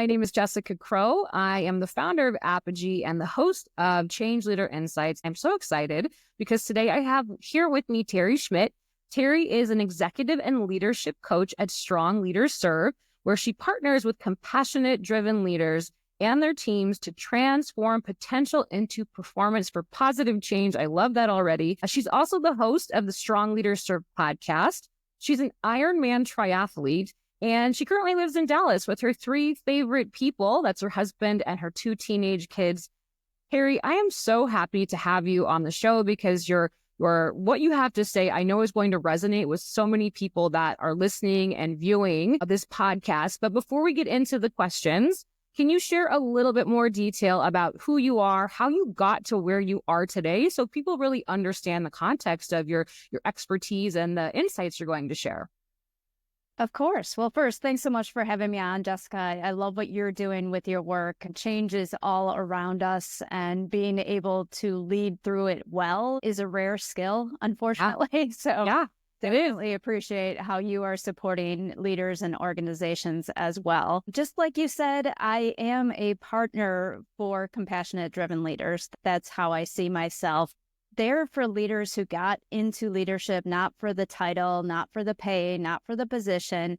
My name is Jessica Crow. I am the founder of Apogee and the host of Change Leader Insights. I'm so excited because today I have here with me Teri Schmidt. Teri is an executive and leadership coach at Strong Leaders Serve, where she partners with compassionate, driven leaders and their teams to transform potential into performance for positive change. I love that already. She's also the host of the Strong Leaders Serve podcast. She's an Ironman triathlete, and she currently lives in Dallas with her 3 favorite people. That's her husband and her 2 teenage kids. Teri, I am so happy to have you on the show because what you have to say, I know is going to resonate with so many people that are listening and viewing this podcast. But before we get into the questions, can you share a little bit more detail about who you are, how you got to where you are today, so people really understand the context of your expertise and the insights you're going to share? Of course. Well, first, thanks so much for having me on, Jessica. I love what you're doing with your work. Change is all around us, and being able to lead through it well is a rare skill, unfortunately. Yeah, Definitely appreciate how you are supporting leaders and organizations as well. Just like you said, I am a partner for compassionate, driven leaders. That's how I see myself. They're for leaders who got into leadership, not for the title, not for the pay, not for the position,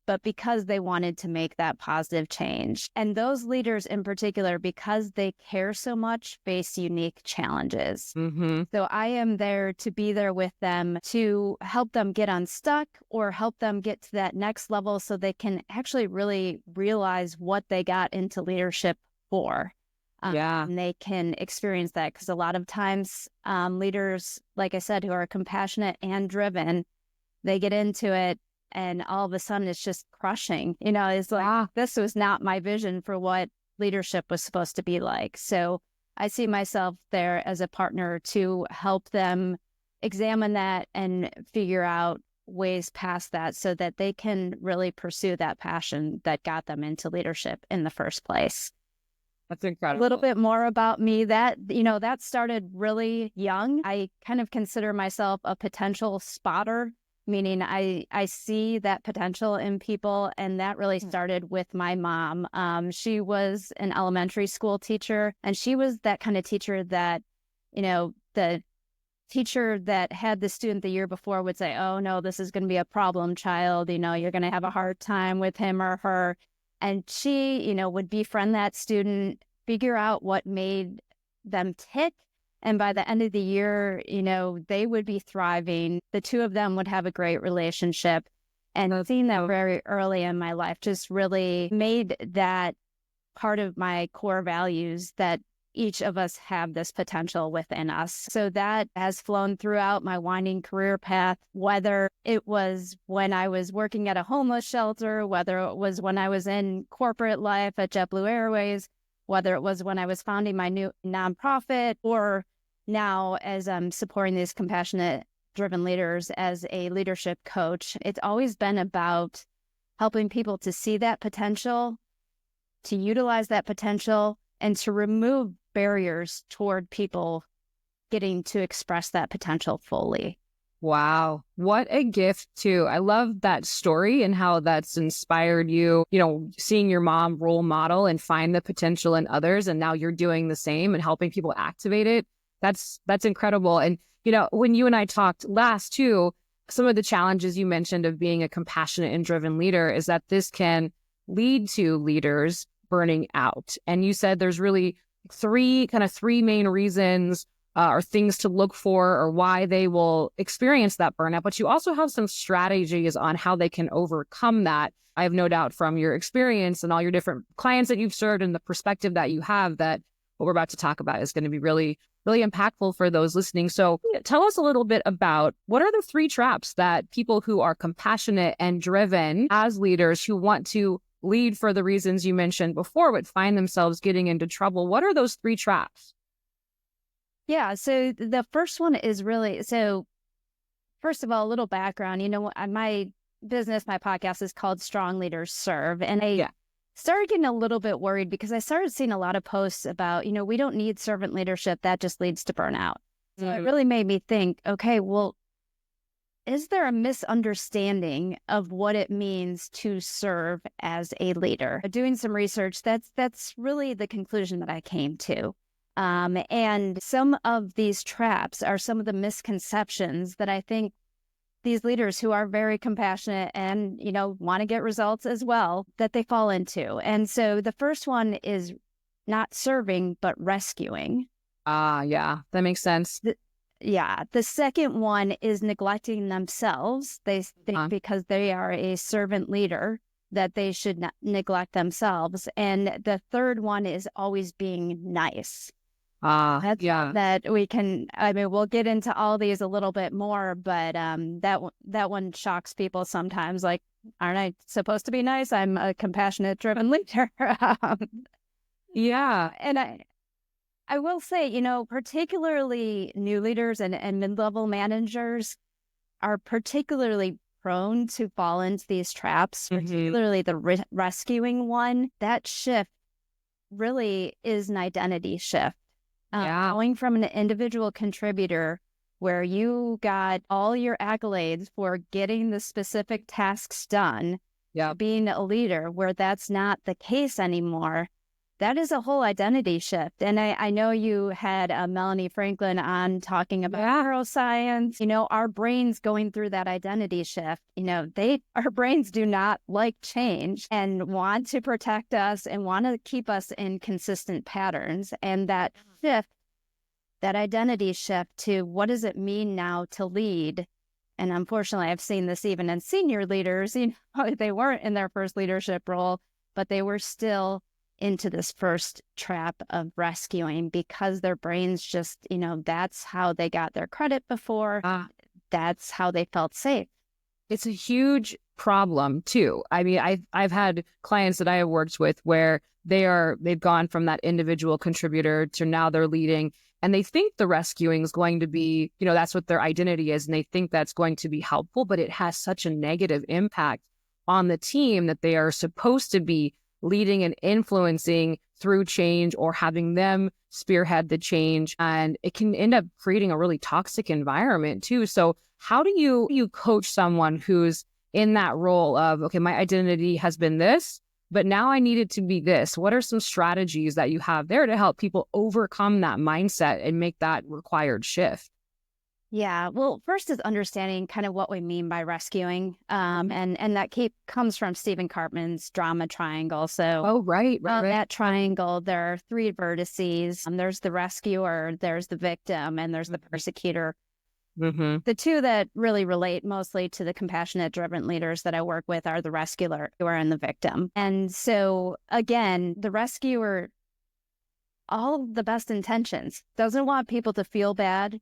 but because they wanted to make that positive change. And those leaders in particular, because they care so much, face unique challenges. So I am there to be there with them to help them get unstuck or help them get to that next level so they can actually really realize what they got into leadership for. And they can experience that, because a lot of times leaders, like I said, who are compassionate and driven, they get into it and all of a sudden it's just crushing. It's like, this was not my vision for what leadership was supposed to be like. So I see myself there as a partner to help them examine that and figure out ways past that so that they can really pursue that passion that got them into leadership in the first place. That's incredible. A little bit more about me. That started really young. I kind of consider myself a potential spotter, meaning I see that potential in people. And that really started with my mom. She was an elementary school teacher, and she was that kind of teacher that, the teacher that had the student the year before would say, oh, no, this is going to be a problem child. You're going to have a hard time with him or her. And she, would befriend that student, figure out what made them tick. And by the end of the year, they would be thriving. The 2 of them would have a great relationship. And seeing that very early in my life just really made that part of my core values, that each of us have this potential within us. So that has flown throughout my winding career path, whether it was when I was working at a homeless shelter, whether it was when I was in corporate life at JetBlue Airways, whether it was when I was founding my new nonprofit, or now as I'm supporting these compassionate, driven leaders as a leadership coach. It's always been about helping people to see that potential, to utilize that potential, and to remove barriers toward people getting to express that potential fully. Wow. What a gift too. I love that story and how that's inspired you, seeing your mom role model and find the potential in others. And now you're doing the same and helping people activate it. That's incredible. And, when you and I talked last too, some of the challenges you mentioned of being a compassionate and driven leader is that this can lead to leaders burning out. And you said there's really three main reasons or things to look for or why they will experience that burnout. But you also have some strategies on how they can overcome that. I have no doubt from your experience and all your different clients that you've served and the perspective that you have that what we're about to talk about is going to be really, really impactful for those listening. So tell us a little bit about what are the 3 traps that people who are compassionate and driven as leaders who want to lead for the reasons you mentioned before, but find themselves getting into trouble. What are those 3 traps? Yeah. So the first one is first of all, a little background, my business, my podcast is called Strong Leaders Serve. And I started getting a little bit worried because I started seeing a lot of posts about, we don't need servant leadership. That just leads to burnout. So it really made me think, okay, well, is there a misunderstanding of what it means to serve as a leader? Doing some research, that's really the conclusion that I came to. And some of these traps are some of the misconceptions that I think these leaders who are very compassionate and, want to get results as well, that they fall into. And so the first one is not serving, but rescuing. Yeah, that makes sense. The second one is neglecting themselves. They think because they are a servant leader that they should not neglect themselves. And the third one is always being nice. That we can, we'll get into all these a little bit more, but that one shocks people sometimes. Like, aren't I supposed to be nice? I'm a compassionate, driven leader. Yeah. And I will say, particularly new leaders and mid-level managers are particularly prone to fall into these traps, particularly the rescuing one. That shift really is an identity shift. Going from an individual contributor where you got all your accolades for getting the specific tasks done, being a leader where that's not the case anymore, that is a whole identity shift. And I know you had Melanie Franklin on talking about neuroscience. Our brains going through that identity shift, our brains do not like change and want to protect us and want to keep us in consistent patterns. And that shift, that identity shift to what does it mean now to lead? And unfortunately, I've seen this even in senior leaders, they weren't in their first leadership role, but they were still into this first trap of rescuing because their brains just, that's how they got their credit before. That's how they felt safe. It's a huge problem too. I've had clients that I have worked with where they've gone from that individual contributor to now they're leading, and they think the rescuing is going to be, that's what their identity is, and they think that's going to be helpful, but it has such a negative impact on the team that they are supposed to be leading and influencing through change or having them spearhead the change. And it can end up creating a really toxic environment too. So how do you coach someone who's in that role of, okay, my identity has been this, but now I need it to be this? What are some strategies that you have there to help people overcome that mindset and make that required shift? Yeah, well, first is understanding kind of what we mean by rescuing. And that comes from Stephen Karpman's drama triangle. So, right. That triangle, there are three vertices. There's the rescuer, there's the victim, and there's the persecutor. The two that really relate mostly to the compassionate, driven leaders that I work with are the rescuer and the victim. And so, again, the rescuer, all the best intentions, doesn't want people to feel bad,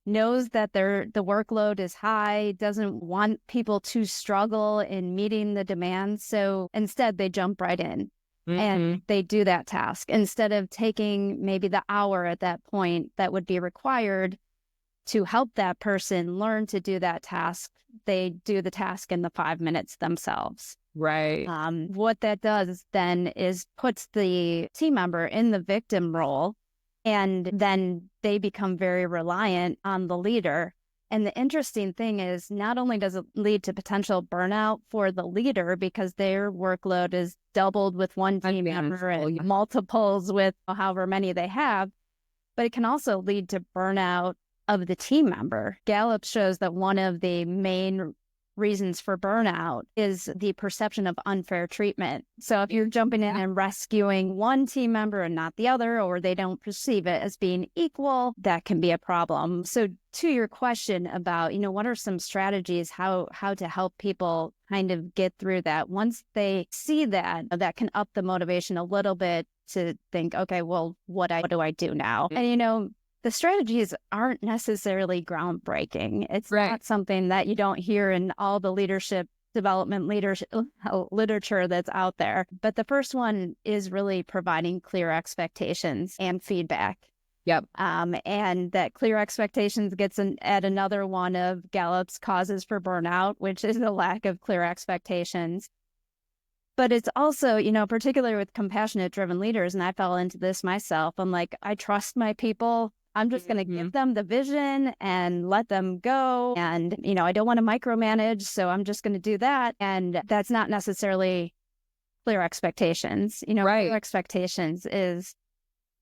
knows that the workload is high, doesn't want people to struggle in meeting the demands. So instead, they jump right in and they do that task. Instead of taking maybe the hour at that point that would be required to help that person learn to do that task, they do the task in the 5 minutes themselves. Right. What that does then is puts the team member in the victim role, and then they become very reliant on the leader. And the interesting thing is, not only does it lead to potential burnout for the leader because their workload is doubled with one team member and multiples with however many they have, but it can also lead to burnout of the team member. Gallup shows that one of the main reasons for burnout is the perception of unfair treatment. So if you're jumping in and rescuing one team member and not the other, or they don't perceive it as being equal, that can be a problem. So to your question about, what are some strategies, how to help people kind of get through that, once they see that can up the motivation a little bit to think, okay, well, what do I do now? And, the strategies aren't necessarily groundbreaking. It's not something that you don't hear in all the leadership development literature that's out there. But the first one is really providing clear expectations and feedback. Yep. And that clear expectations gets at another one of Gallup's causes for burnout, which is the lack of clear expectations. But it's also, particularly with compassionate driven leaders, and I fell into this myself. I'm like, I trust my people. I'm just going to give them the vision and let them go. And, I don't want to micromanage, so I'm just going to do that. And that's not necessarily clear expectations. Right. Clear expectations is,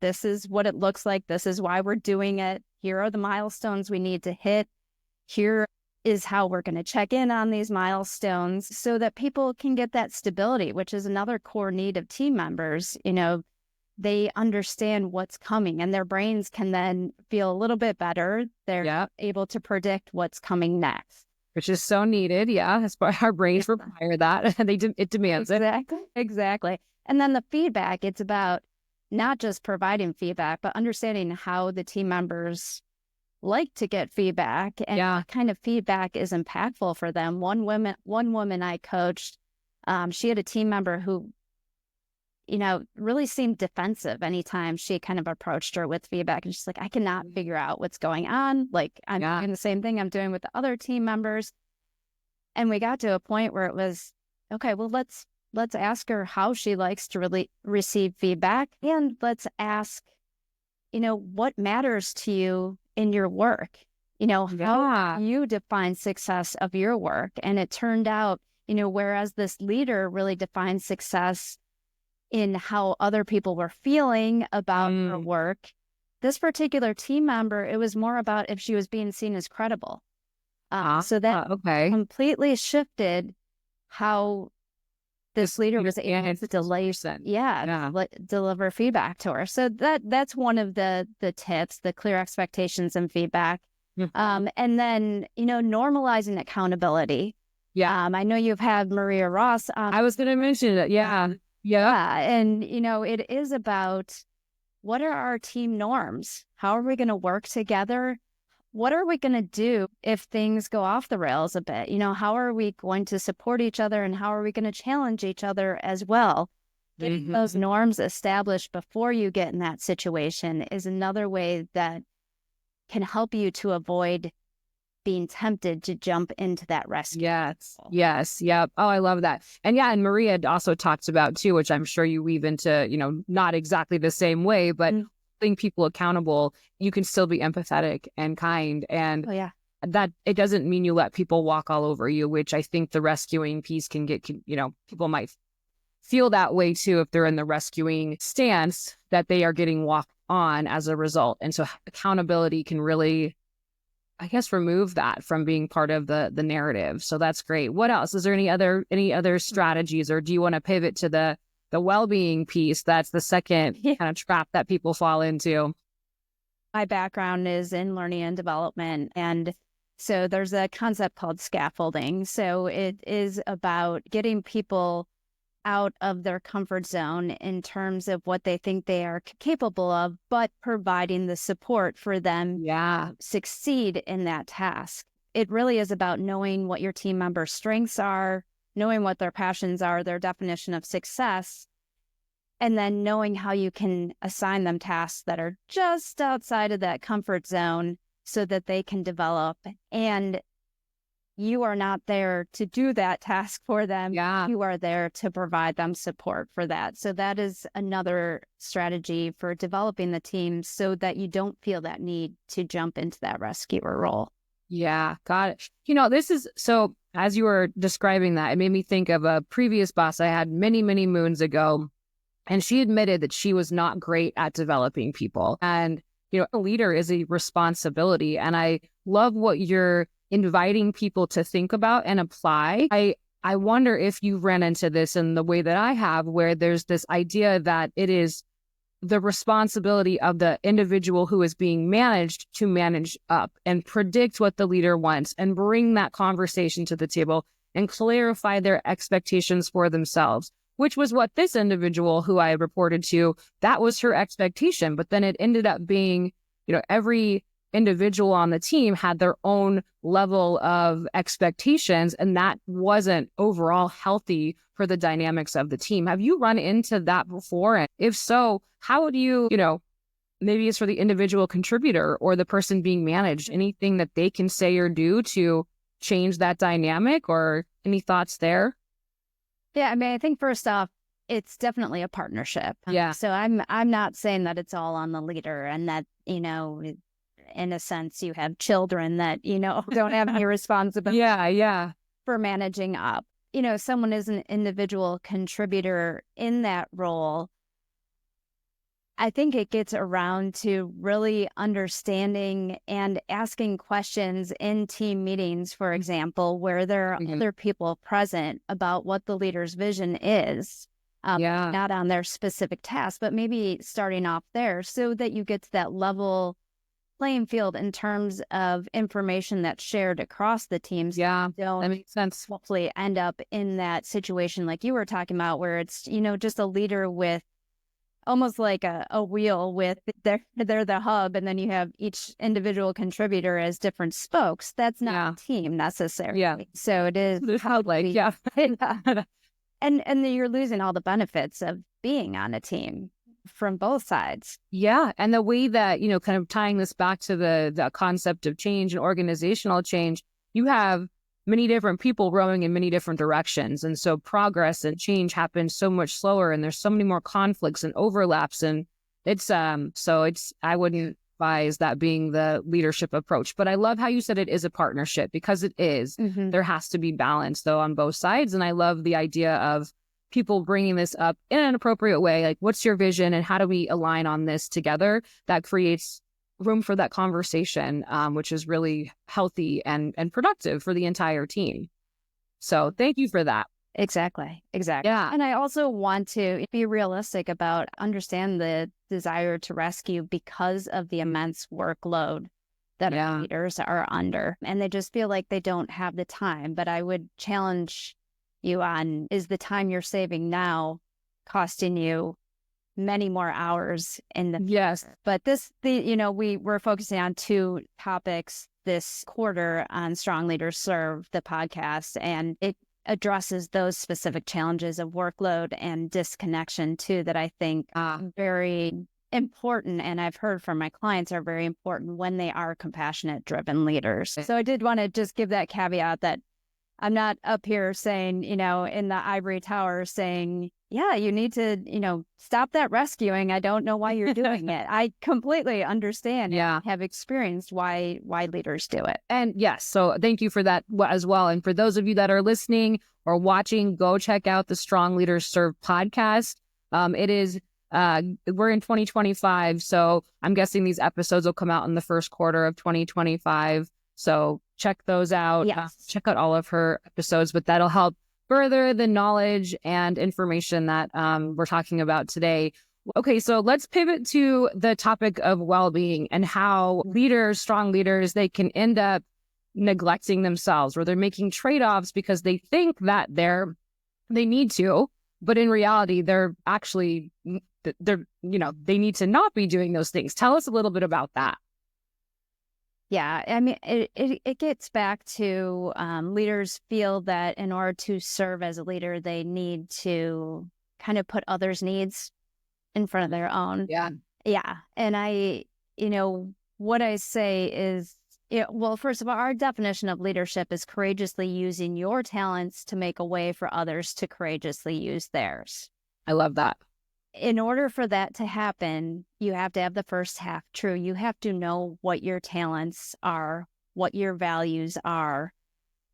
this is what it looks like. This is why we're doing it. Here are the milestones we need to hit. Here is how we're going to check in on these milestones so that people can get that stability, which is another core need of team members. They understand what's coming and their brains can then feel a little bit better. They're able to predict what's coming next. Which is so needed. Yeah. Our brains require that. It demands it. Exactly. And then the feedback, it's about not just providing feedback, but understanding how the team members like to get feedback and what kind of feedback is impactful for them. One woman I coached, she had a team member who, really seemed defensive anytime she kind of approached her with feedback. And she's like, I cannot figure out what's going on. Like, I'm doing the same thing I'm doing with the other team members. And we got to a point where it was, okay, well, let's ask her how she likes to really receive feedback. And let's ask, what matters to you in your work? How you define success of your work. And it turned out, whereas this leader really defined success in how other people were feeling about her work, this particular team member, it was more about if she was being seen as credible. So that completely shifted how this leader was able to deliver feedback to her. So that's one of the tips, the clear expectations and feedback. And then, normalizing accountability. I know you've had Maria Ross. I was going to mention it. And, it is about, what are our team norms? How are we going to work together? What are we going to do if things go off the rails a bit? How are we going to support each other, and how are we going to challenge each other as well? Getting those norms established before you get in that situation is another way that can help you to avoid being tempted to jump into that rescue. Yes. Yep. Oh, I love that. And Maria also talks about too, which I'm sure you weave into, not exactly the same way, but holding people accountable. You can still be empathetic and kind. And that it doesn't mean you let people walk all over you, which I think the rescuing piece can get, people might feel that way too if they're in the rescuing stance, that they are getting walked on as a result. And so accountability can really, I guess, remove that from being part of the narrative. So that's great. What else? Is there any other strategies, or do you want to pivot to the well-being piece? That's the second kind of trap that people fall into. My background is in learning and development. And so there's a concept called scaffolding. So it is about getting people out of their comfort zone in terms of what they think they are capable of, but providing the support for them to succeed in that task. It really is about knowing what your team members' strengths are, knowing what their passions are, their definition of success, and then knowing how you can assign them tasks that are just outside of that comfort zone so that they can develop. And you are not there to do that task for them. You are there to provide them support for that. So that is another strategy for developing the team so that you don't feel that need to jump into that rescuer role. Yeah, got it. This is so, as you were describing that, it made me think of a previous boss I had many, many moons ago. And she admitted that she was not great at developing people. And, a leader is a responsibility. And I love what you're inviting people to think about and apply. I wonder if you ran into this in the way that I have, where there's this idea that it is the responsibility of the individual who is being managed to manage up and predict what the leader wants and bring that conversation to the table and clarify their expectations for themselves, which was what this individual who I reported to, that was her expectation. But then it ended up being, every individual on the team had their own level of expectations, and that wasn't overall healthy for the dynamics of the team. Have you run into that before? And if so, how do you, maybe it's for the individual contributor or the person being managed, anything that they can say or do to change that dynamic, or any thoughts there? Yeah, I think first off, it's definitely a partnership. Yeah. So I'm not saying that it's all on the leader and that, in a sense, you have children that, don't have any responsibility Yeah. for managing up. Someone is an individual contributor in that role. I think it gets around to really understanding and asking questions in team meetings, for example, where there are other people present about what the leader's vision is, not on their specific task, but maybe starting off there so that you get to that level playing field in terms of information that's shared across the teams. Yeah, Don't that makes sense. hopefully end up in that situation like you were talking about, where it's, just a leader with almost like a wheel with they're the hub, and then you have each individual contributor as different spokes. That's not a team necessarily. Yeah. So it is how like, and then you're losing all the benefits of being on a team from both sides. Yeah. And the way that, kind of tying this back to the concept of change and organizational change, you have many different people rowing in many different directions. And so progress and change happens so much slower, and there's so many more conflicts and overlaps. And I wouldn't advise that being the leadership approach. But I love how you said it is a partnership, because it is. There has to be balance though on both sides. And I love the idea of people bringing this up in an appropriate way. Like, what's your vision and how do we align on this together? That creates room for that conversation, which is really healthy and productive for the entire team. So thank you for that. Exactly. Yeah. And I also want to be realistic about understand the desire to rescue because of the immense workload that our leaders are under. And they just feel like they don't have the time. But I would challenge you on, is the time you're saving now costing you many more hours in the future? But we're focusing on two topics this quarter on Strong Leaders Serve, the podcast, and it addresses those specific challenges of workload and disconnection too, that I think very important, and I've heard from my clients are very important when they are compassionate driven leaders. So I did want to just give that caveat that I'm not up here saying, in the ivory tower saying, you need to, stop that rescuing. I don't know why you're doing it. I completely understand and have experienced why leaders do it. And yes, so thank you for that as well. And for those of you that are listening or watching, go check out the Strong Leaders Serve podcast. It is, we're in 2025, so I'm guessing these episodes will come out in the first quarter of 2025. So check those out. Check out all of her episodes, but that'll help further the knowledge and information that we're talking about today. Okay, so let's pivot to the topic of well-being and how leaders, strong leaders, they can end up neglecting themselves, or they're making trade-offs because they think that they need to, but in reality, they're actually, they need to not be doing those things. Tell us a little bit about that. Yeah, I mean, it gets back to leaders feel that in order to serve as a leader, they need to kind of put others' needs in front of their own. Yeah. And what I say is, well, first of all, our definition of leadership is courageously using your talents to make a way for others to courageously use theirs. I love that. In order for that to happen, you have to have the first half true. You have to know what your talents are, what your values are,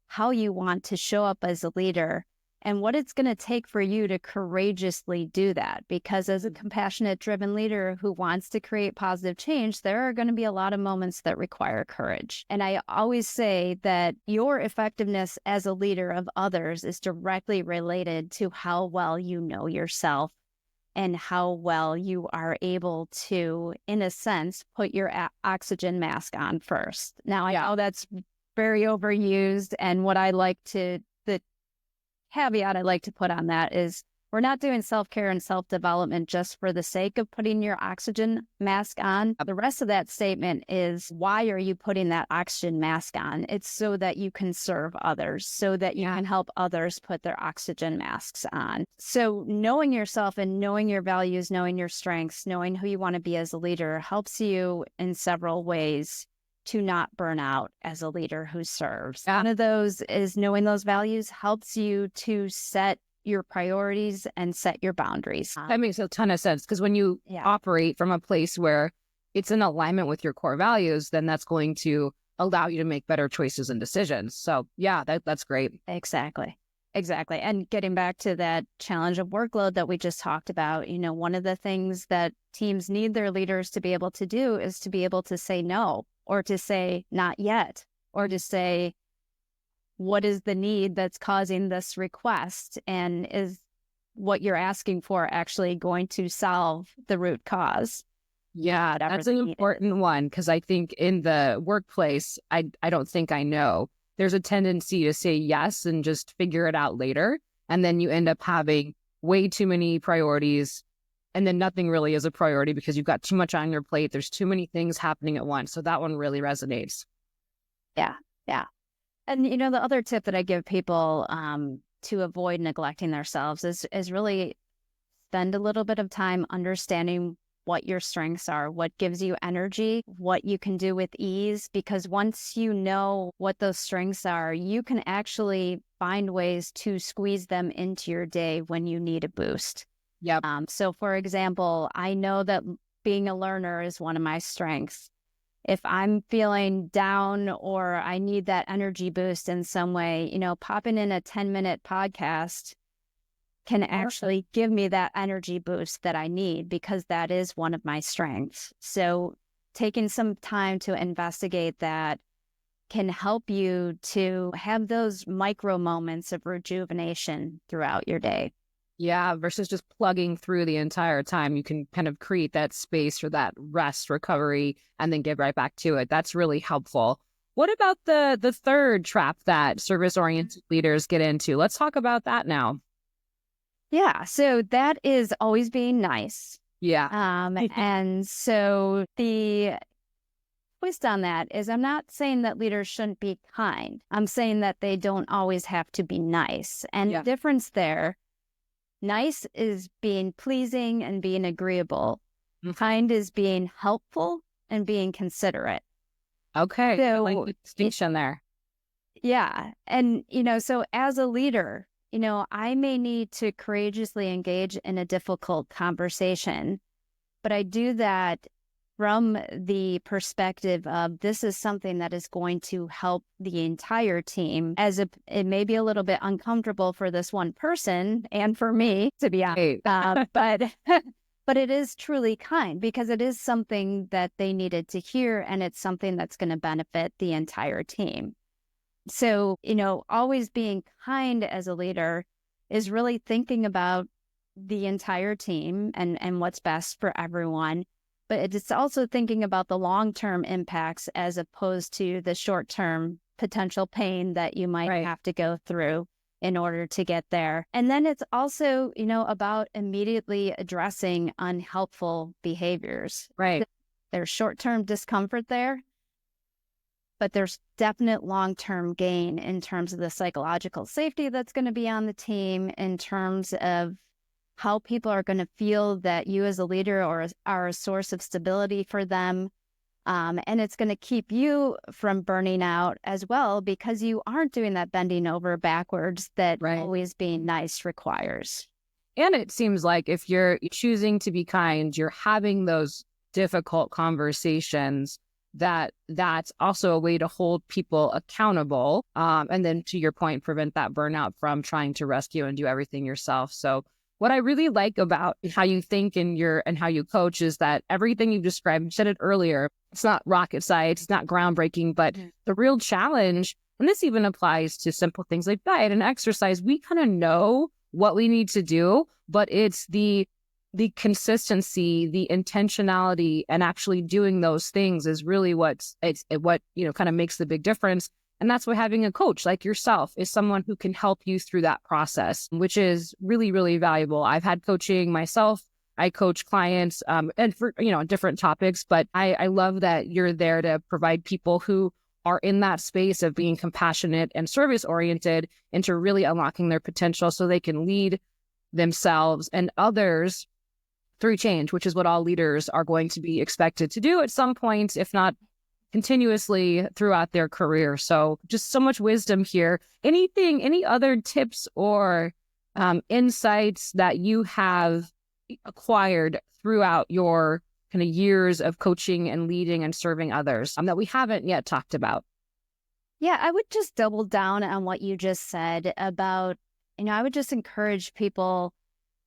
how you want to show up as a leader, and what it's going to take for you to courageously do that. Because as a compassionate, driven leader who wants to create positive change, there are going to be a lot of moments that require courage. And I always say that your effectiveness as a leader of others is directly related to how well you know yourself and how well you are able to, in a sense, put your oxygen mask on first. Now, I know that's very overused, and what I like to, the caveat I like to put on that is we're not doing self-care and self-development just for the sake of putting your oxygen mask on. The rest of that statement is, why are you putting that oxygen mask on? It's so that you can serve others, so that you can help others put their oxygen masks on. So knowing yourself and knowing your values, knowing your strengths, knowing who you want to be as a leader helps you in several ways to not burn out as a leader who serves. One of those is knowing those values helps you to set your priorities and set your boundaries. That makes a ton of sense, because when you operate from a place where it's in alignment with your core values, then that's going to allow you to make better choices and decisions. So yeah, that's great. Exactly. Exactly. And getting back to that challenge of workload that we just talked about, one of the things that teams need their leaders to be able to do is to be able to say no, or to say not yet, or to say, what is the need that's causing this request? And is what you're asking for actually going to solve the root cause? Yeah, that's an important one, because I think in the workplace, I don't think I know. There's a tendency to say yes and just figure it out later. And then you end up having way too many priorities, and then nothing really is a priority because you've got too much on your plate. There's too many things happening at once. So that one really resonates. Yeah. Yeah. And, the other tip that I give people to avoid neglecting themselves is really spend a little bit of time understanding what your strengths are, what gives you energy, what you can do with ease. Because once you know what those strengths are, you can actually find ways to squeeze them into your day when you need a boost. Yep. So, for example, I know that being a learner is one of my strengths. If I'm feeling down or I need that energy boost in some way, popping in a 10-minute podcast can actually give me that energy boost that I need, because that is one of my strengths. So taking some time to investigate that can help you to have those micro moments of rejuvenation throughout your day. Yeah, versus just plugging through the entire time. You can kind of create that space for that rest, recovery, and then get right back to it. That's really helpful. What about the third trap that service-oriented leaders get into? Let's talk about that now. Yeah, so that is always being nice. Yeah. And so the twist on that is, I'm not saying that leaders shouldn't be kind. I'm saying that they don't always have to be nice. And the difference there, nice is being pleasing and being agreeable. Mm-hmm. Kind is being helpful and being considerate. Okay. So, I like the distinction there. Yeah. And, so as a leader, I may need to courageously engage in a difficult conversation, but I do that from the perspective of, this is something that is going to help the entire team, as it may be a little bit uncomfortable for this one person and for me, to be honest, but it is truly kind, because it is something that they needed to hear, and it's something that's going to benefit the entire team. So, always being kind as a leader is really thinking about the entire team and what's best for everyone. But it's also thinking about the long-term impacts as opposed to the short-term potential pain that you might have to go through in order to get there. And then it's also, about immediately addressing unhelpful behaviors. Right. There's short-term discomfort there, but there's definite long-term gain in terms of the psychological safety that's going to be on the team, in terms of how people are going to feel that you as a leader are a source of stability for them. And it's going to keep you from burning out as well, because you aren't doing that bending over backwards that always being nice requires. And it seems like if you're choosing to be kind, you're having those difficult conversations, that's also a way to hold people accountable. And then, to your point, prevent that burnout from trying to rescue and do everything yourself. So what I really like about how you think and how you coach is that everything you've described, you said it earlier, it's not rocket science, it's not groundbreaking, but the real challenge, and this even applies to simple things like diet and exercise, we kind of know what we need to do, but it's the consistency, the intentionality, and actually doing those things is really what kind of makes the big difference. And that's why having a coach like yourself is someone who can help you through that process, which is really, really valuable. I've had coaching myself. I coach clients and for, different topics, but I love that you're there to provide people who are in that space of being compassionate and service oriented into really unlocking their potential so they can lead themselves and others through change, which is what all leaders are going to be expected to do at some point, if not continuously throughout their career. So just so much wisdom here. Any other tips or insights that you have acquired throughout your kind of years of coaching and leading and serving others that we haven't yet talked about? Yeah, I would just double down on what you just said about, I would just encourage people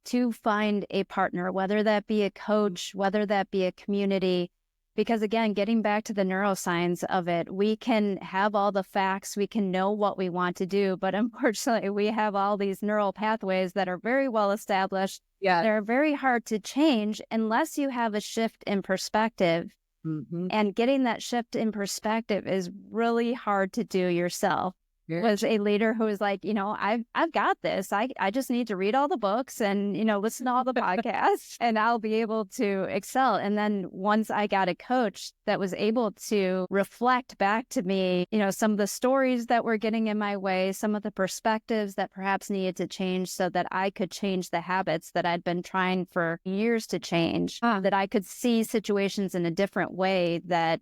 to find a partner, whether that be a coach, whether that be a community. Because again, getting back to the neuroscience of it, we can have all the facts, we can know what we want to do, but unfortunately, we have all these neural pathways that are very well established. Yeah. They're very hard to change unless you have a shift in perspective. Mm-hmm. And getting that shift in perspective is really hard to do yourself. Was a leader who was like, I've got this. I just need to read all the books and, listen to all the podcasts and I'll be able to excel. And then once I got a coach that was able to reflect back to me, some of the stories that were getting in my way, some of the perspectives that perhaps needed to change so that I could change the habits that I'd been trying for years to change, that I could see situations in a different way that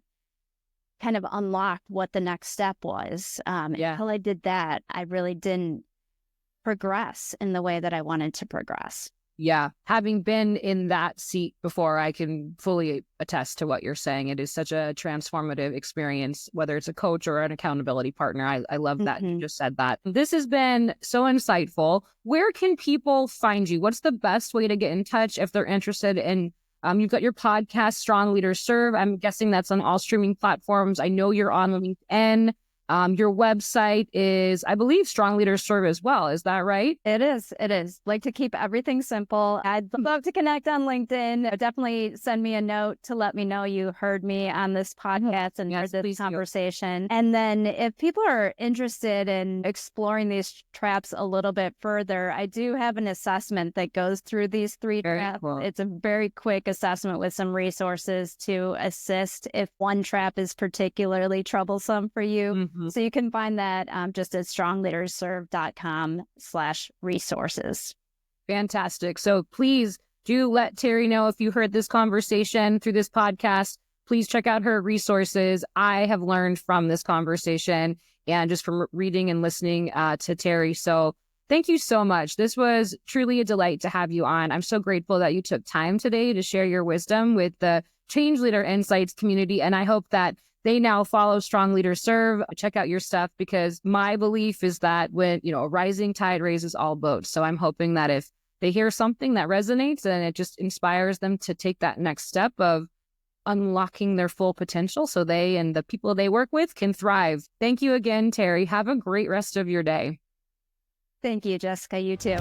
kind of unlocked what the next step was. Until I did that, I really didn't progress in the way that I wanted to progress. Yeah. Having been in that seat before, I can fully attest to what you're saying. It is such a transformative experience, whether it's a coach or an accountability partner. I love that you just said that. This has been so insightful. Where can people find you? What's the best way to get in touch if they're interested in you've got your podcast, Strong Leaders Serve. I'm guessing that's on all streaming platforms. I know you're on LinkedIn. Your website is, I believe, Strong Leaders Serve as well. Is that right? It is. It is. Like to keep everything simple. I'd love to connect on LinkedIn. Definitely send me a note to let me know you heard me on this podcast and heard this conversation. And then if people are interested in exploring these traps a little bit further, I do have an assessment that goes through these 3 traps. Cool. It's a very quick assessment with some resources to assist if one trap is particularly troublesome for you. Mm-hmm. So you can find that just at strongleaderserve.com/resources. Fantastic. So please do let Teri know if you heard this conversation through this podcast. Please check out her resources. I have learned from this conversation and just from reading and listening to Teri. So thank you so much. This was truly a delight to have you on. I'm so grateful that you took time today to share your wisdom with the Change Leader Insights community. And I hope that they now follow Strong Leaders Serve. Check out your stuff, because my belief is that when, a rising tide raises all boats. So I'm hoping that if they hear something that resonates and it just inspires them to take that next step of unlocking their full potential so they and the people they work with can thrive. Thank you again, Teri. Have a great rest of your day. Thank you, Jessica. You too.